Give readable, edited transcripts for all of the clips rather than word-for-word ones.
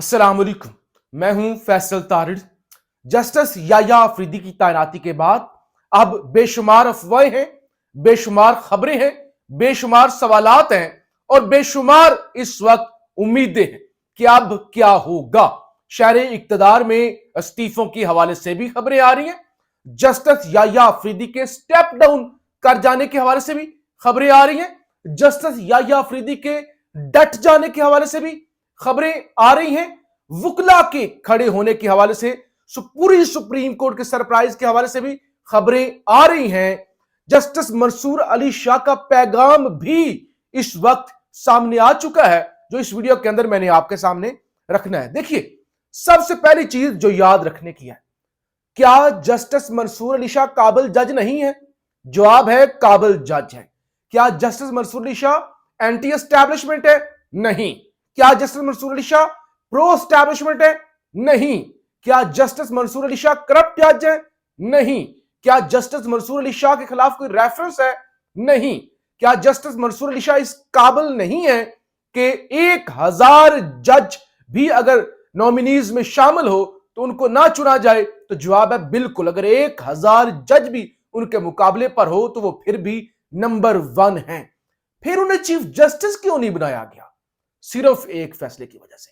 अस्सलाम वालेकुम। मैं हूं फैसल तारिड़। जस्टिस याया अफरीदी की तैनाती के बाद अब बेशुमार अफवाहें हैं, बेशुमार खबरें हैं, बेशुमार सवालात हैं और बेशुमार इस वक्त उम्मीदें हैं कि अब क्या होगा। शहर इक्तदार में इस्तीफों के हवाले से भी खबरें आ रही हैं, जस्टिस याया अफरीदी के स्टेप डाउन कर जाने के हवाले से भी खबरें आ रही हैं, जस्टिस याया अफरीदी के डट जाने के हवाले से भी खबरें आ रही हैं, वकला के खड़े होने के हवाले से, पूरी सुप्रीम कोर्ट के सरप्राइज के हवाले से भी खबरें आ रही हैं। जस्टिस मंसूर अली शाह का पैगाम भी इस वक्त सामने आ चुका है, जो इस वीडियो के अंदर मैंने आपके सामने रखना है। देखिए, सबसे पहली चीज जो याद रखने की है, क्या जस्टिस मंसूर अली शाह काबिल जज नहीं है? जवाब है, काबिल जज है। क्या Justice Mansoor Ali Shah anti establishment है? नहीं। क्या Justice Mansoor Ali Shah pro establishment है? नहीं। क्या जस्टिस मंसूर अली शाह करप्ट जज है? नहीं। क्या जस्टिस मंसूर अली शाह के खिलाफ कोई रेफरेंस है? नहीं। क्या जस्टिस मंसूर अली शाह इस काबिल नहीं है कि 1000 जज भी अगर नॉमिनीज में शामिल हो तो उनको ना चुना जाए? तो जवाब है बिल्कुल। अगर 1000 जज भी उनके मुकाबले पर हो तो वो फिर भी नंबर 1 है। फिर उन्हें चीफ जस्टिस क्यों नहीं बनाया गया? सिर्फ एक फैसले की वजह से,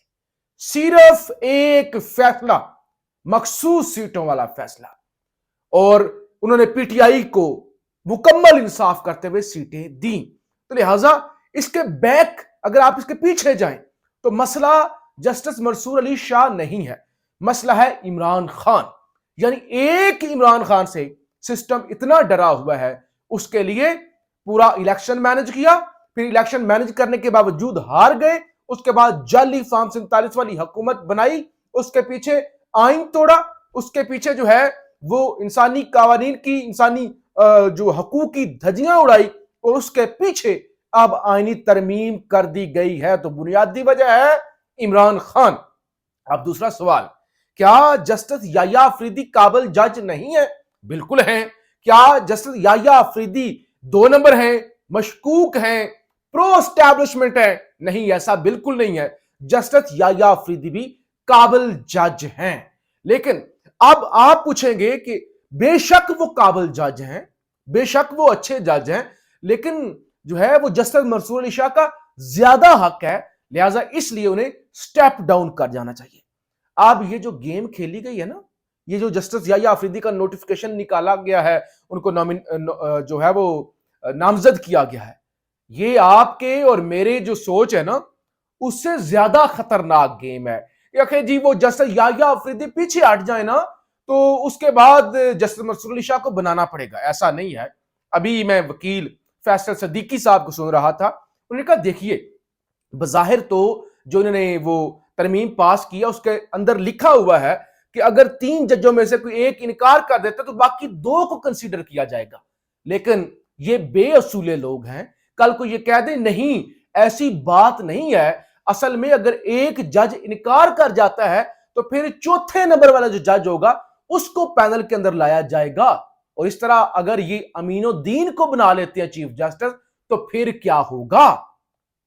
सिर्फ एक फैसला, मखसूस सीटों वाला फैसला, और उन्होंने पीटीआई को मुकम्मल इंसाफ करते हुए सीटें दी। तो लिहाजा इसके बैक, अगर आप इसके पीछे जाएं तो मसला जस्टिस मंसूर अली शाह नहीं है, मसला है इमरान खान। यानी एक इमरान खान से सिस्टम इतना डरा हुआ है, उसके लिए पूरा इलेक्शन मैनेज किया, फिर इलेक्शन मैनेज करने के बावजूद हार गए, उसके बाद जाली फॉर्म 47 वाली हुकूमत बनाई, उसके पीछे आइन तोड़ा, उसके पीछे जो है वो इंसानी कानून की, इंसानी जो हकूक की धज्जियां उड़ाई, और उसके पीछे अब आईनी तरमीम कर दी गई है। तो बुनियादी वजह है इमरान खान। अब दूसरा सवाल, क्या जस्टिस याया अफरीदी काबिल जज नहीं है? बिल्कुल है। क्या जस्टिस याया अफरीदी 2 नंबर हैं, मशकूक हैं, प्रो एस्टैब्लिशमेंट है? नहीं, ऐसा बिल्कुल नहीं है। जस्टिस याया अफरीदी भी काबिल जज हैं। लेकिन अब आप पूछेंगे कि बेशक वो काबिल जज हैं, बेशक वो अच्छे जज हैं, लेकिन जो है वो जस्टिस मंसूर अली शाह का ज्यादा हक है, लिहाजा इसलिए उन्हें स्टेप डाउन कर जाना चाहिए। अब ये जो गेम खेली गई है ना, ये जो जस्टिस याया अफरीदी का नोटिफिकेशन निकाला गया है, उनको जो है वो नामजद किया गया है, ये आपके और मेरे जो सोच है ना, उससे ज्यादा खतरनाक गेम है। कि जी वो जस्टिस याया अफरीदी पीछे हट जाए ना तो उसके बाद जस्टिस मंसूर अली शाह को बनाना पड़ेगा, ऐसा नहीं है। अभी मैं वकील फैसल सदीकी साहब को सुन रहा था, उन्होंने कहा देखिए, बज़ाहिर तो जो उन्होंने वो तरमीम पास किया उसके अंदर लिखा हुआ है कि अगर 3 जजों में से कोई एक इनकार कर देता तो बाकी 2 को कंसीडर किया जाएगा। लेकिन ये बेअसूले लोग हैं, कल को ये कह दे नहीं ऐसी बात नहीं है, असल में अगर एक जज इनकार कर जाता है तो फिर चौथे नंबर वाला जो जज होगा उसको पैनल के अंदर लाया जाएगा। और इस तरह अगर ये अमीनुद्दीन को बना लेते हैं चीफ जस्टिस तो फिर क्या होगा?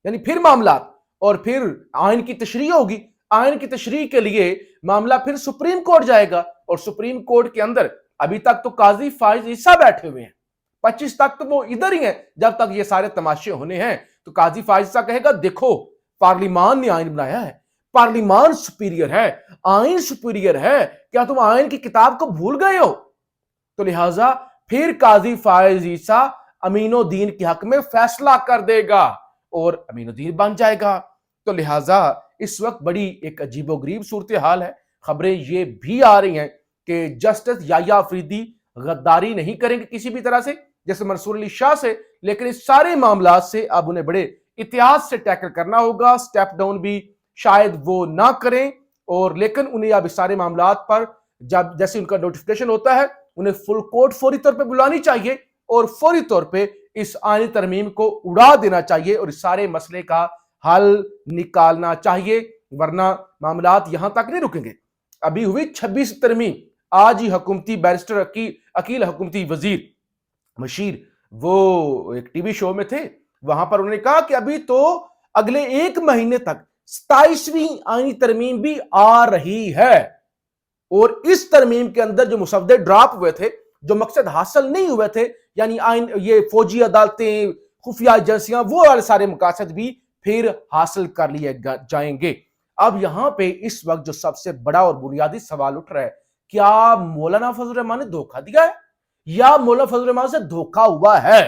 यानी फिर मामला, और फिर आइन की तशरीह होगी, आइन की तशरीह के लिए मामला फिर सुप्रीम कोर्ट जाएगा, और सुप्रीम कोर्ट के अंदर अभी तक तो काजी फाइज ईसा बैठे हुए हैं, 25 तक तो वो इधर ही हैं। जब तक ये सारे तमाशे होने हैं तो काजी फाइज ईसा कहेगा देखो पार्लिमान ने आइन बनाया है, पार्लिमान सुपीरियर है, आइन सुपीरियर है, क्या तुम आइन की किताब को भूल गए हो? तो लिहाजा फिर काजी फाइज ईसा अमीनुद्दीन के हक में फैसला कर देगा और अमीनुद्दीन बन जाएगा। तो लिहाजा इस वक्त बड़ी एक अजीबोगरीब सूरत हाल है। खबरें ये भी आ रही हैं कि जस्टिस याया अफरीदी गद्दारी नहीं करेंगे किसी भी तरह से जैसे मंसूर अली शाह से, लेकिन इस सारे मामला से अब उन्हें बड़े इतिहास से टैकल करना होगा। स्टेप डाउन भी शायद वो ना करें, और लेकिन उन्हें अब इस सारे मामला पर जब जैसे उनका नोटिफिकेशन होता है उन्हें फुल कोर्ट फौरी तौर पे बुलानी चाहिए और फौरी तौर पे इस आईनी तरमीम को उड़ा देना चाहिए और इस सारे मसले का हल निकालना चाहिए, वरना मामलात यहां तक नहीं रुकेंगे। अभी हुई 26 तरमीम, आज ही हुकूमती बैरिस्टर अकील हुकूमती वजीर मशीर वो एक टीवी शो में थे, वहां पर उन्होंने कहा कि अभी तो अगले 1 महीने तक 27वीं आईनी तरमीम भी आ रही है और इस तरमीम के अंदर जो मुसव्वदे ड्रॉप हुए थे, जो मकसद हासिल नहीं हुए थे, यानी आइन ये फौजी अदालतें, खुफिया एजेंसियां, वो वाले सारे मकासद भी फिर हासिल कर लिए जाएंगे। अब यहां पे इस वक्त जो सबसे बड़ा और बुनियादी सवाल उठ रहा है, क्या मौलाना फजल रहमान ने धोखा दिया है या मौलाना फजल रहमान से धोखा हुआ है?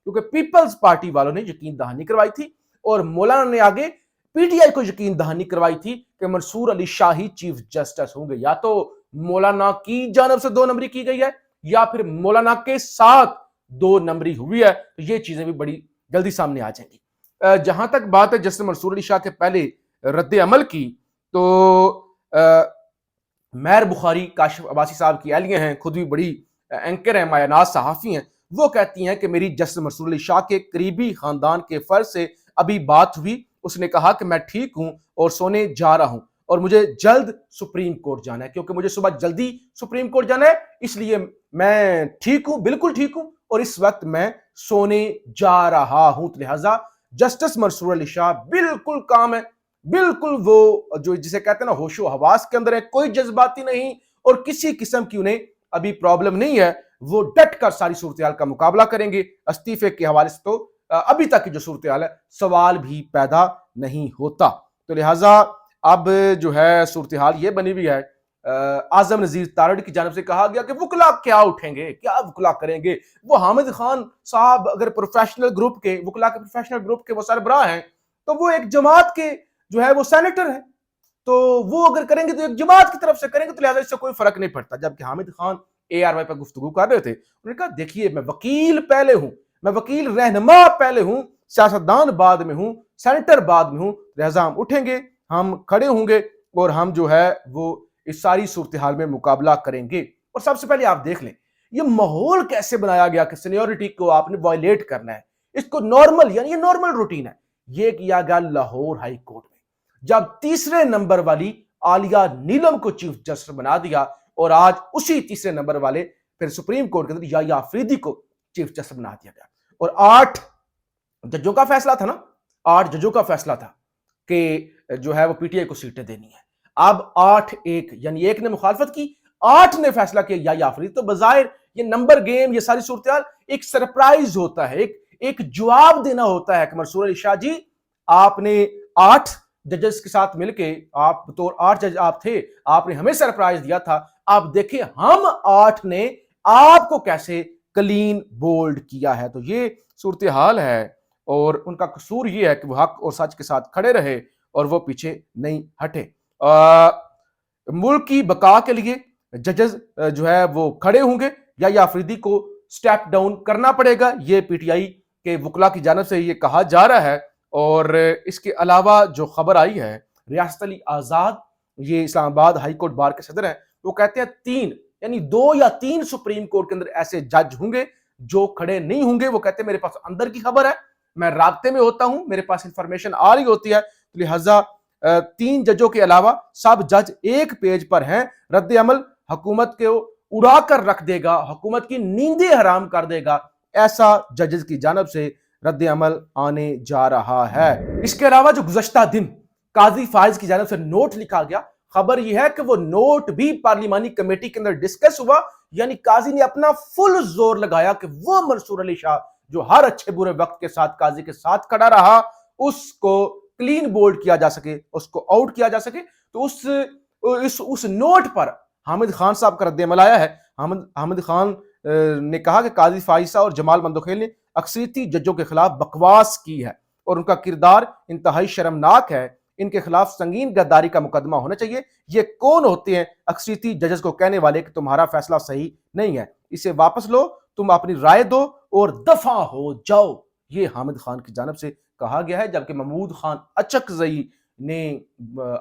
क्योंकि पीपल्स पार्टी वालों ने यकीन दहानी करवाई थी और मौलाना ने आगे पीटीआई को यकीन दहानी करवाई थी कि मंसूर अली शाह ही चीफ जस्टिस होंगे। या तो मौलाना की जानब से 2 नंबरी की गई है या फिर मौलाना के साथ 2 नंबरी हुई है। तो ये चीजें भी बड़ी जल्दी सामने आ जाएंगी। जहां तक बात है जस्टिस मंसूर अली शाह के पहले रद्द अमल की, तो महर बुखारी काशिफ अब्बासी साहब की एहलिया हैं, खुद भी बड़ी एंकर हैं, मायानाज सहाफी हैं, वो कहती हैं कि मेरी जस्टिस मंसूर अली शाह के करीबी खानदान के फर्ज से अभी बात हुई। उसने कहा कि मैं ठीक हूं और सोने जा रहा हूं और मुझे जल्द सुप्रीम कोर्ट जाना है, क्योंकि मुझे सुबह जल्दी सुप्रीम कोर्ट जाना है, इसलिए मैं ठीक हूं, बिल्कुल ठीक हूं और इस वक्त मैं सोने जा रहा हूं। तो लिहाजा जस्टिस मंसूर अली शाह बिल्कुल काम है, बिल्कुल वो जो जिसे कहते हैं ना होशो हवास के अंदर है, कोई जज्बाती नहीं और किसी किस्म की उन्हें अभी प्रॉब्लम नहीं है। वो डट कर सारी सूरत-ए-हाल का मुकाबला करेंगे। इस्तीफे के हवाले से तो अभी तक की जो सूरत-ए-हाल है, सवाल भी पैदा नहीं होता। तो लिहाजा अब जो है सूरत-ए-हाल ये बनी हुई है, आजम नजीर तारड़ की जानब से कहा गया कि वकला क्या उठेंगे, क्या वकला करेंगे। वो हामिद खान साहब अगर प्रोफेशनल ग्रुप के, वकला के प्रोफेशनल ग्रुप के वो सरबराह हैं, तो वो एक जमात के जो है वो सेनेटर है, तो वो अगर करेंगे तो एक जमात की तरफ से करेंगे, तो लिहाजा इससे कोई फर्क नहीं पड़ता। जबकि हामिद खान ARY पर गुफ्तगू कर रहे थे, उन्होंने कहा देखिए मैं वकील पहले हूं, मैं वकील रहनुमा पहले हूं, सियासतदान बाद में हूं, सेनेटर बाद में हूं, लिहाजा हम उठेंगे, हम खड़े होंगे और हम जो है वो इस सारी सूरत हाल में मुकाबला करेंगे। और सबसे पहले आप देख लें ये माहौल कैसे बनाया गया कि सीनियोरिटी को आपने वायलेट करना है, इसको नॉर्मल, यानी ये नॉर्मल रूटीन है। ये किया गया लाहौर हाई कोर्ट में, जब तीसरे नंबर वाली आलिया नीलम को चीफ जस्टिस बना दिया और आज उसी तीसरे नंबर वाले फिर सुप्रीम कोर्ट के अंदर याया अफरीदी को चीफ जस्टिस बना दिया गया। और 8 जजों का फैसला था ना, 8 जजों का फैसला था कि जो है वो पीटीआई को सीटें देनी है। अब 8-1 यानी एक ने मुखालफत की, 8 ने फैसला किया याया अफरीदी। तो बजाय ये नंबर गेम, ये सारी सूरत एक सरप्राइज होता है, एक जवाब देना होता है कि मंसूर अली शाह जी आपने 8 जजेस के साथ मिलके, आप बतौर 8 जज आप थे, आपने हमें सरप्राइज दिया था, आप देखें हम 8 ने आपको कैसे क्लीन बोल्ड किया है। तो ये सूरत हाल है और उनका कसूर ये है कि वो हक और सच के साथ खड़े रहे और वो पीछे नहीं हटे। मुल्क की बका के लिए जजेस जो है वो खड़े होंगे या अफरीदी को स्टेप डाउन करना पड़ेगा, ये पीटीआई के वकला की जानब से ये कहा जा रहा है। और इसके अलावा जो खबर आई है, रियासत अली आजाद, ये इस्लामाबाद हाई कोर्ट बार के सदर हैं, वो कहते हैं 3 यानी 2 या 3 सुप्रीम कोर्ट के अंदर ऐसे जज होंगे जो खड़े नहीं होंगे। वो कहते हैं मेरे पास अंदर की खबर है, मैं राब्ते में होता हूं, मेरे पास इंफॉर्मेशन आ रही होती है, तो लिहाजा 3 जजों के अलावा सब जज एक पेज पर हैं। रद्द अमल हुकूमत को उड़ा कर रख देगा, हुकूमत की नींदें हराम कर देगा, ऐसा जजेस की जानब से रद्द अमल आने जा रहा है। इसके अलावा जो गुज़श्ता दिन काजी फाइज की जानब से नोट लिखा गया, खबर यह है कि वो नोट भी पार्लिमानी कमेटी के अंदर डिस्कस हुआ, यानी काजी ने अपना फुल जोर लगाया कि वो मंसूर अली शाह जो हर अच्छे बुरे वक्त के साथ काजी के साथ खड़ा रहा, उसको क्लीन बोल्ड किया जा सके, उसको आउट किया जा सके। तो उस नोट पर हामिद खान साहब का रद्द अमल आया है। हामिद खान ने कहा कि काजी फाइसा और जमाल मंदोखेल ने अक्सरियती जजों के खिलाफ बकवास की है और उनका किरदार इंतहाई शर्मनाक है, इनके खिलाफ संगीन गद्दारी का मुकदमा होना चाहिए। ये कौन होते हैं अक्सरियती जजेस को कहने वाले कि तुम्हारा फैसला सही नहीं है, इसे वापस लो, तुम अपनी राय दो और दफा हो जाओ, ये हामिद खान की जानब से कहा गया है। जबकि महमूद खान अचकजई ने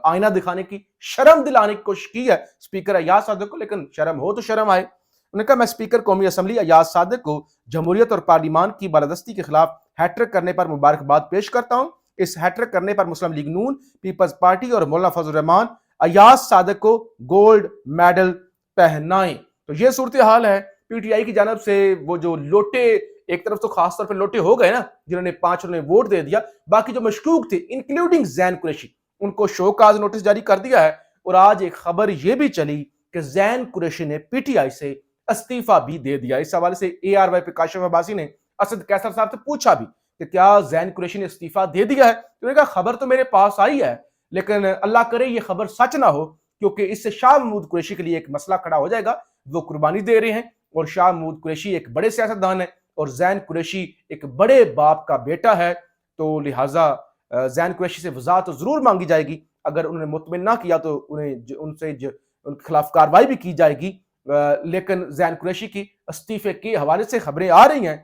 आईना दिखाने की, शर्म दिलाने की कोशिश की है स्पीकर अयाज सादिक को, लेकिन शर्म हो तो शर्म आए। उन्होंने कहा मैं स्पीकर कौमी असम्बली अयाज सादिक को जमहूरियत और पार्लिमान की बालादस्ती के खिलाफ हैट्रिक करने पर मुबारकबाद पेश करता हूं। इस हैट्रिक करने पर मुस्लिम लीग नून, पीपल्स पार्टी और मौलाना फजल रहमान अयाज सादिक को गोल्ड मेडल पहनाएं। तो ये सूरत हाल है। पीटीआई की जानब से वो जो लोटे, एक तरफ तो खासतौर पर लोटे हो गए ना जिन्होंने 5 वोट दे दिया, बाकी जो मशकूक थे इंक्लूडिंग जैन कुरैशी, ان کو शोकॉज नोटिस जारी कर दिया है। और आज एक खबर ये भी चली कि जैन कुरैशी ने पीटीआई से इस्तीफा भी दे दिया। इस हवाले से ARY पे काशिफ अब्बासी ने असद कैसर साहब से पूछा भी कि क्या जैन कुरैशी ने इस्तीफा दे दिया है। तो उन्होंने कहा खबर तो मेरे पास आई है, लेकिन अल्लाह करे ये खबर सच ना हो, क्योंकि इससे शाह महमूद कुरैशी के लिए एक मसला खड़ा हो जाएगा। वो कुर्बानी दे रहे हैं और शाह महमूद कुरैशी एक बड़े सियासतदान है और जैन कुरैशी एक बड़े बाप का बेटा है, तो लिहाजा जैन कुरैशी से वजाहत तो जरूर मांगी जाएगी। अगर उन्होंने मुतमिन ना किया तो उन्हें उनसे उनके खिलाफ कार्रवाई भी की जाएगी। लेकिन जैन कुरैशी की इस्तीफे के हवाले से खबरें आ रही हैं,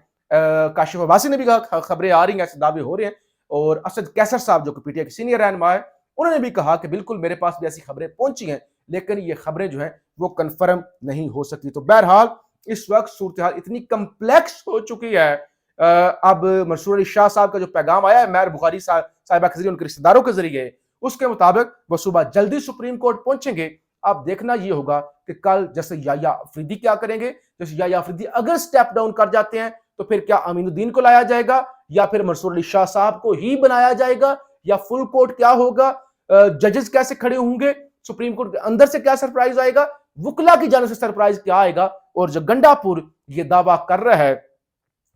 काशिफ अब्बासी ने भी कहा खबरें आ रही हैं, ऐसे दावे हो रहे हैं। और असद कैसर साहब जो कि पीटीआई के सीनियर रहनुमा है, उन्होंने भी कहा कि बिल्कुल मेरे पास भी ऐसी खबरें पहुंची हैं, लेकिन ये खबरें जो हैं वो कन्फर्म नहीं हो सकती। तो बहरहाल इस वक्त सूरत हाल इतनी कम्प्लेक्स हो चुकी है। अब मंसूर अली शाह साहब का जो पैगाम आया है महर बुखारी साहिबा के जरिए, उनके रिश्तेदारों के जरिए, उसके मुताबिक वो सुबह जल्दी सुप्रीम कोर्ट पहुंचेंगे। अब देखना ये होगा कि कल जैसे याया अफरीदी क्या करेंगे। जैसे याया अफरीदी अगर स्टेप डाउन कर जाते हैं तो फिर क्या अमीनुद्दीन को लाया जाएगा या फिर मंसूर अली शाह साहब को ही बनाया जाएगा, या फुल कोर्ट क्या होगा, जजेस कैसे खड़े होंगे, सुप्रीम कोर्ट के अंदर से क्या सरप्राइज आएगा, वुकला की जाने से सरप्राइज क्या आएगा। और जो गंडापुर ये दावा कर रहा है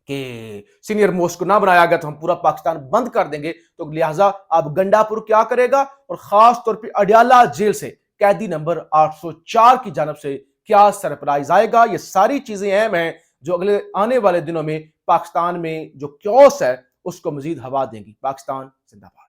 कि सीनियर मोस्ट को ना बनाया गया तो हम पूरा पाकिस्तान बंद कर देंगे, तो लिहाजा अब गंडापुर क्या करेगा और खास तौर पे अडयाला जेल से कैदी नंबर 804 की जानब से क्या सरप्राइज आएगा। ये सारी चीजें अहम हैं जो अगले आने वाले दिनों में पाकिस्तान में जो क्योस है उसको मजीद हवा देंगी। पाकिस्तान जिंदाबाद।